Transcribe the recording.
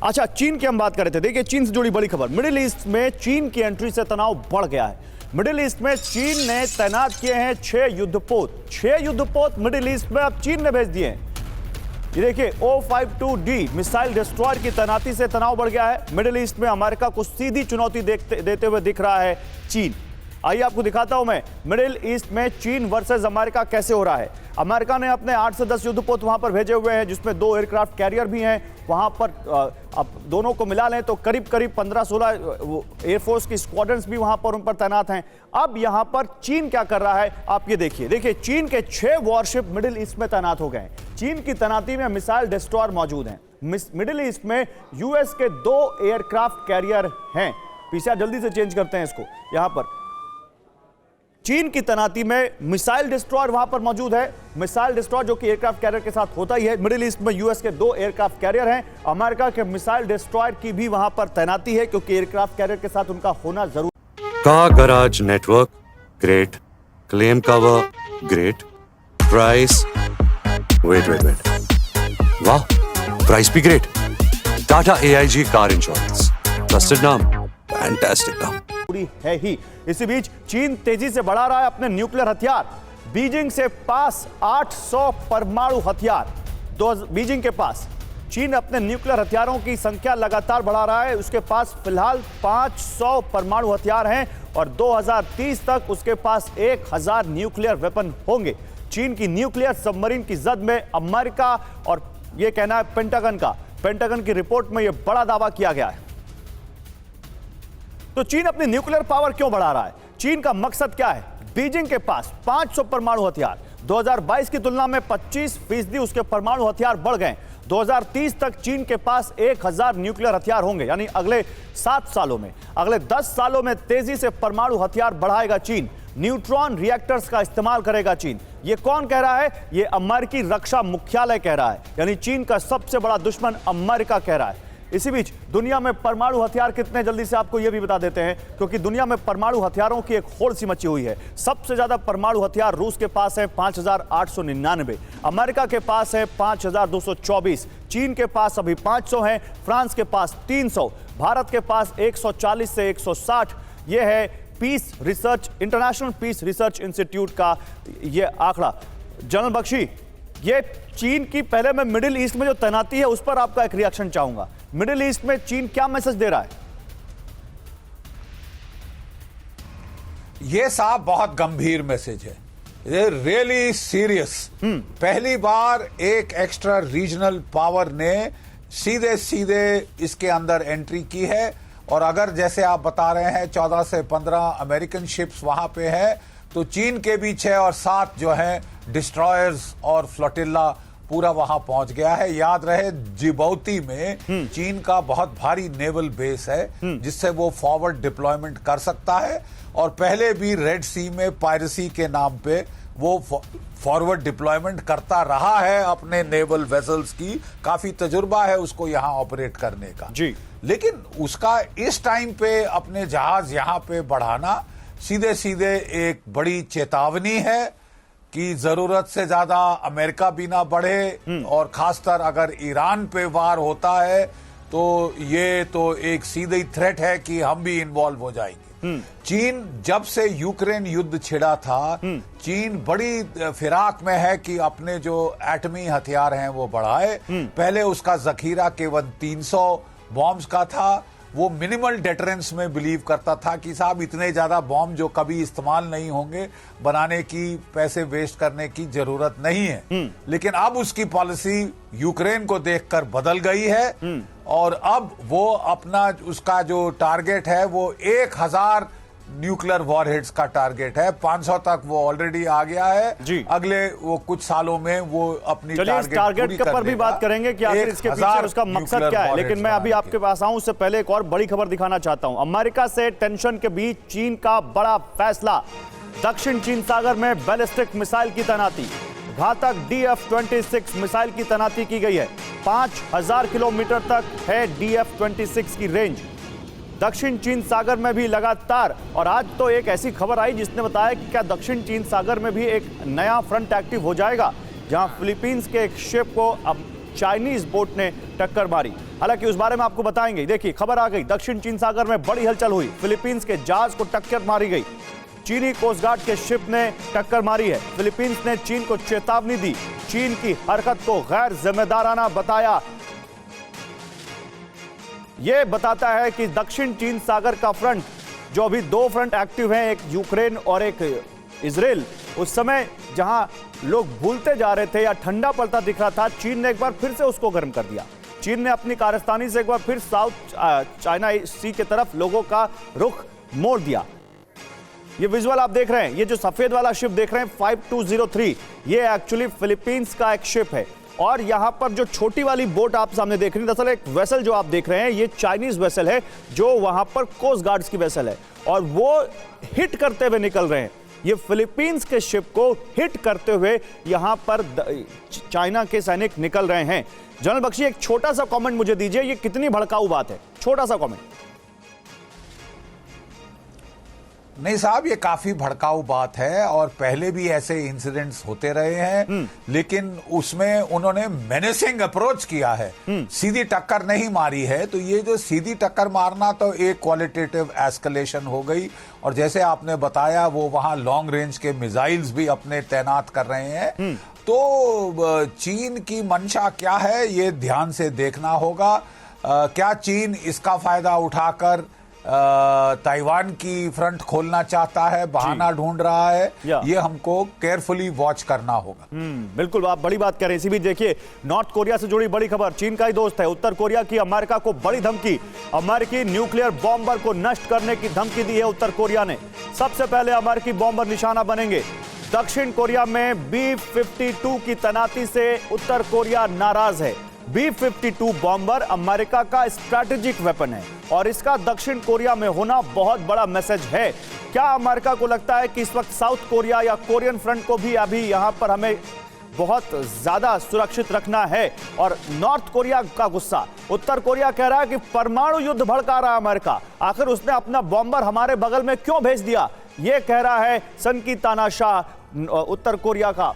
अच्छा, चीन की हम बात कर रहे थे। देखिए, चीन से जुड़ी बड़ी खबर, मिडिल ईस्ट में चीन की एंट्री से तनाव बढ़ गया है। मिडिल ईस्ट में चीन ने तैनात किए हैं 6 युद्धपोत। 6 युद्धपोत मिडिल ईस्ट में अब चीन ने भेज दिए हैं। ये देखिए, O-52D मिसाइल डिस्ट्रॉयर की तैनाती से तनाव बढ़ गया है। मिडिल ईस्ट में अमेरिका को सीधी चुनौती देते हुए दिख रहा है चीन। आइए आपको दिखाता हूं मैं मिडिल ईस्ट में चीन वर्सेस अमेरिका कैसे हो रहा है। अमेरिका ने अपने 8 से 10 युद्धपोत वहां पर भेजे हुए हैं, जिसमें 2 एयरक्राफ्ट कैरियर भी हैं। वहां पर अब दोनों को मिला लें तो करीब 15-16 एयरफोर्स की स्क्वाड्रंस भी वहां पर उन पर तैनात हैं। अब यहां पर चीन क्या कर रहा है, आप ये देखिए। चीन के 6 वॉरशिप मिडिल ईस्ट में तैनात हो गए हैं। चीन की तैनाती में मिसाइल डिस्ट्रॉयर मौजूद हैं। मिडिल ईस्ट में यूएस के 2 एयरक्राफ्ट कैरियर हैं। पीछे जल्दी से चेंज करते हैं इसको। यहां पर चीन की तैनाती में मिसाइल डिस्ट्रॉयर वहां पर मौजूद है। मिसाइल डिस्ट्रॉयर जो कि एयरक्राफ्ट कैरियर के साथ होता ही है। मिडिल ईस्ट में यूएस के 2 एयरक्राफ्ट कैरियर हैं। अमेरिका के मिसाइल डिस्ट्रॉयर की भी वहां पर तैनाती है, क्योंकि एयरक्राफ्ट कैरियर के साथ उनका होना जरूरी। Car garage network great, claim cover great, price wait, वाह, प्राइस भी great. Tata AIG car insurance, trusted नाम, फैंटास्टिक नाम है ही। इसी बीच चीन तेजी से बढ़ा रहा है अपने न्यूक्लियर हथियार। बीजिंग से पास 800 परमाणु हथियार। बीजिंग के पास चीन अपने न्यूक्लियर हथियारों की संख्या लगातार बढ़ा रहा है। उसके पास फिलहाल 500 परमाणु हथियार हैं और 2030 तक उसके पास 1000 न्यूक्लियर वेपन होंगे। चीन की न्यूक्लियर सबमरीन की जद में अमेरिका, और यह कहना है पेंटागन की रिपोर्ट में यह बड़ा दावा किया गया है। तो चीन अपनी न्यूक्लियर पावर क्यों बढ़ा रहा है? चीन का मकसद क्या है? बीजिंग के पास 500 परमाणु हथियार। 2022 की तुलना में 25% उसके परमाणु हथियार बढ़ गए। 2030 तक चीन के पास 1000 न्यूक्लियर हथियार होंगे, यानी अगले 7 सालों में, अगले 10 सालों में तेजी से परमाणु हथियार बढ़ाएगा चीन। न्यूट्रॉन रिएक्टर्स का इस्तेमाल करेगा चीन। यह कौन कह रहा है? यह अमेरिकी रक्षा मुख्यालय कह रहा है, यानी चीन का सबसे बड़ा दुश्मन अमेरिका कह रहा है। इसी बीच दुनिया में परमाणु हथियार कितने, जल्दी से आपको यह भी बता देते हैं, क्योंकि दुनिया में परमाणु हथियारों की एक होड़ सी मची हुई है। सबसे ज्यादा परमाणु हथियार रूस के पास है 5899, अमेरिका के पास है 5224, चीन के पास अभी 500 है, फ्रांस के पास 300, भारत के पास 140 से 160। यह है peace research, international peace research institute का यह आंकड़ा। जनरल बख्शी, ये चीन की, पहले मैं मिडिल ईस्ट में जो तैनाती है उस पर आपका एक रिएक्शन चाहूंगा। मिडिल ईस्ट में चीन क्या मैसेज दे रहा है? ये साहब बहुत गंभीर मैसेज है, ये रियली सीरियस। पहली बार एक एक्स्ट्रा रीजनल पावर ने सीधे सीधे इसके अंदर एंट्री की है। और अगर जैसे आप बता रहे हैं 14 से 15 अमेरिकन शिप्स वहां पे है, तो चीन के भी 6 और 7 जो हैं डिस्ट्रॉयर्स और फ्लोटिल्ला पूरा वहां पहुंच गया है। याद रहे, जिबौती में चीन का बहुत भारी नेवल बेस है, जिससे वो फॉरवर्ड डिप्लॉयमेंट कर सकता है। और पहले भी रेड सी में पायरेसी के नाम पे वो फॉरवर्ड डिप्लॉयमेंट करता रहा है अपने नेवल वेसल्स की। काफी तजुर्बा है उसको यहां ऑपरेट करने का जी। लेकिन उसका इस टाइम पे अपने जहाज यहां पे बढ़ाना सीधे सीधे एक बड़ी चेतावनी है कि जरूरत से ज्यादा अमेरिका भी ना बढ़े, और खासकर अगर ईरान पे वार होता है तो ये तो एक सीधी थ्रेट है कि हम भी इन्वॉल्व हो जाएंगे। चीन जब से यूक्रेन युद्ध छिड़ा था, चीन बड़ी फिराक में है कि अपने जो एटमी हथियार हैं वो बढ़ाए। पहले उसका जखीरा केवल 300 बॉम्ब्स का था। वो मिनिमल डेटरेंस में बिलीव करता था कि साहब इतने ज्यादा बॉम्ब जो कभी इस्तेमाल नहीं होंगे, बनाने की, पैसे वेस्ट करने की जरूरत नहीं है। लेकिन अब उसकी पॉलिसी यूक्रेन को देखकर बदल गई है, और अब वो अपना, उसका जो टारगेट है वो 1000 न्यूक्लियर वॉरहेड्स का टारगेट है। 500 तक वो ऑलरेडी आ गया है जी। अगले वो कुछ सालों में वो अपनी टारगेट के पर भी बात करेंगे कि आखिर इसके पीछे उसका मकसद क्या है। लेकिन मैं अभी आपके पास आऊं, उससे पहले एक और बड़ी खबर दिखाना चाहता हूं। अमेरिका से टेंशन के बीच चीन का बड़ा फैसला। दक्षिण चीन सागर में बैलिस्टिक मिसाइल की तैनाती, घातक DF-26 मिसाइल की तैनाती की गई है। 5000 किलोमीटर तक है DF-26 की रेंज। दक्षिण चीन सागर में भी लगातार, और आज तो एक ऐसी खबर आई जिसने बताया कि क्या दक्षिण चीन सागर में भी एक नया फ्रंट एक्टिव हो जाएगा, जहां फिलीपींस के एक शिप को अब चाइनीज बोट ने टक्कर मारी। हालांकि उस बारे में आपको बताएंगे। देखिए, खबर आ गई, दक्षिण चीन सागर में बड़ी हलचल हुई। फिलीपींस के जहाज को टक्कर मारी गई। चीनी कोस्ट गार्ड के शिप ने टक्कर मारी है। फिलीपींस ने चीन को चेतावनी दी, चीन की हरकत को गैर जिम्मेदाराना बताया। यह बताता है कि दक्षिण चीन सागर का फ्रंट, जो अभी दो फ्रंट एक्टिव हैं, एक यूक्रेन और एक इजराइल, उस समय जहां लोग भूलते जा रहे थे या ठंडा पड़ता दिख रहा था, चीन ने एक बार फिर से उसको गर्म कर दिया। चीन ने अपनी कारस्तानी से एक बार फिर साउथ चाइना सी की तरफ लोगों का रुख मोड़ दिया। ये विजुअल आप देख रहे हैं, ये जो सफेद वाला शिप देख रहे हैं 5203, ये एक्चुअली फिलीपींस का एक शिप है। और यहां पर जो छोटी वाली बोट आप सामने देख रहे हैं, दरअसल एक वेसल जो आप देख रहे हैं, ये चाइनीज वेसल है, जो वहां पर कोस्ट गार्ड्स की वेसल है और वो हिट करते हुए निकल रहे हैं। ये फिलीपींस के शिप को हिट करते हुए यहां पर चाइना के सैनिक निकल रहे हैं। जनरल बख्शी, एक छोटा सा कमेंट मुझे दीजिए, ये कितनी भड़काऊ बात है? छोटा सा कमेंट। नहीं साहब, ये काफी भड़काऊ बात है और पहले भी ऐसे इंसिडेंट्स होते रहे हैं, लेकिन उसमें उन्होंने मेनेसिंग अप्रोच किया है, सीधी टक्कर नहीं मारी है। तो ये जो सीधी टक्कर मारना तो एक क्वालिटेटिव एस्केलेशन हो गई। और जैसे आपने बताया, वो वहां लॉन्ग रेंज के मिसाइल्स भी अपने तैनात कर रहे हैं। तो चीन की मंशा क्या है, ये ध्यान से देखना होगा। क्या चीन इसका फायदा उठाकर ताइवान की फ्रंट खोलना चाहता है, बहाना ढूंढ रहा है? ये हमको केयरफुली वॉच करना होगा। बिल्कुल, आप बड़ी बात कर रहे हैं। इसी बीच देखिए, नॉर्थ कोरिया से जुड़ी बड़ी खबर, चीन का ही दोस्त है उत्तर कोरिया की अमेरिका को बड़ी धमकी। अमेरिकी न्यूक्लियर बॉम्बर को नष्ट करने की धमकी दी है उत्तर कोरिया ने। सबसे पहले अमेरिकी बॉम्बर निशाना बनेंगे। दक्षिण कोरिया में B-52 की तैनाती से उत्तर कोरिया नाराज है। B-52 बॉम्बर अमेरिका का स्ट्रैटेजिक वेपन है और इसका दक्षिण कोरिया में होना बहुत बड़ा मैसेज है। क्या अमेरिका को लगता है कि इस वक्त साउथ कोरिया या कोरियन फ्रंट को भी अभी यहां पर हमें बहुत ज्यादा सुरक्षित रखना है? और नॉर्थ कोरिया का गुस्सा, उत्तर कोरिया कह रहा है कि परमाणु युद्ध भड़का रहा है अमेरिका, आखिर उसने अपना बॉम्बर हमारे बगल में क्यों भेज दिया? यह कह रहा है सनकी तानाशाह उत्तर कोरिया का